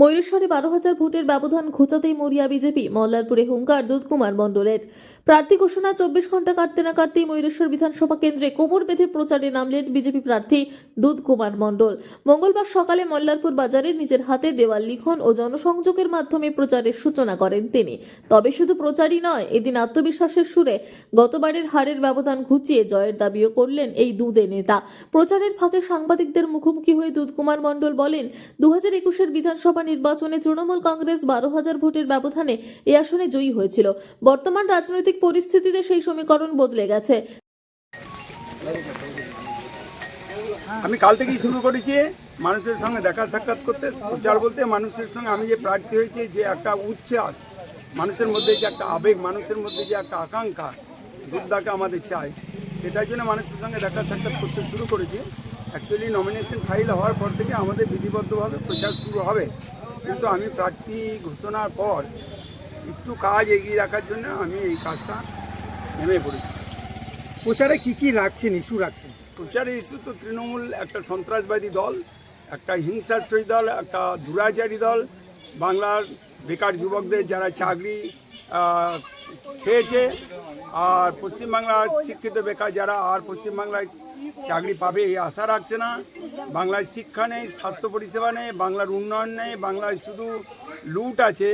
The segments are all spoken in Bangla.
ময়ূরেশ্বরে 12,000 ভোটের ব্যবধান ঘোচাতেই মরিয়া বিজেপি। মল্লারপুরে হুঙ্কার দুধকুমার মণ্ডলের। প্রার্থী ঘোষণা 24 ঘন্টা কাটতে না কাটতেই ময়ূরেশ্বর বিধানসভা কেন্দ্রে কোমর বেঁধে প্রচারে নামলেন বিজেপি প্রার্থী দুধকুমার মণ্ডল। মঙ্গলবার সকালে মল্লারপুর বাজারে নিজের হাতে দেওয়াল লিখন ও জনসংযোগের মাধ্যমে প্রচারের সূচনা করেন তিনি। তবে শুধু প্রচারই নয়, এদিন আত্মবিশ্বাসের সুরে গতবারের হারের ব্যবধান ঘুচিয়ে জয়ের দাবিও করলেন এই দুধে নেতা। প্রচারের ফাঁকে সাংবাদিকদের মুখোমুখি হয়ে দুধকুমার মণ্ডল বলেন, 2021-এর বিধানসভা নির্বাচনে তৃণমূল কংগ্রেস 12,000 ভোটের ব্যবধানে এই আসনে জয়ী হয়েছিল। বর্তমান রাজনৈতিক পরিস্থিতিতে সেই সমীকরণ বদলে গেছে। আমি কাল থেকেই শুরু করেছি মানুষের সঙ্গে দেখা সাক্ষাৎ করতে। প্রচার বলতে মানুষের সঙ্গে আমি যে প্রার্থী হয়েছি, যে একটা উচ্ছ্বাস মানুষের মধ্যে, যে একটা আবেগ মানুষের মধ্যে, যে একটা আকাঙ্ক্ষা দুধদাকে আমাদের চাই, সেটার জন্য মানুষের সঙ্গে দেখা সাক্ষাৎ করতে শুরু করেছি। অ্যাকচুয়ালি নমিনেশন ফাইল হওয়ার পর থেকে আমাদের বিধিবদ্ধভাবে প্রচার শুরু হবে, কিন্তু আমি প্রার্থী ঘোষণার পর একটু কাজ এগিয়ে রাখার জন্য আমি এই কাজটা নেমে পড়েছি। প্রচারে কি কি রাখছেন, ইস্যু রাখছেন? প্রচারের ইস্যু তো তৃণমূল একটা সন্ত্রাসবাদী দল, একটা হিংসাত্মক দল, একটা দুরাচারী দল। বাংলার বেকার যুবকদের যারা চাকরি খেয়েছে, আর পশ্চিমবাংলার শিক্ষিত বেকার যারা আর পশ্চিমবাংলায় চাকরি পাবে এই আশা রাখছে না। বাংলায় শিক্ষা নেই, স্বাস্থ্য পরিষেবা নেই, বাংলার উন্নয়ন নেই, বাংলায় শুধু লুট আছে,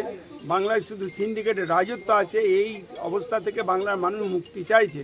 বাংলায় শুধু সিন্ডিকেটের রাজত্ব আছে। এই অবস্থা থেকে বাংলার মানুষ মুক্তি চাইছে।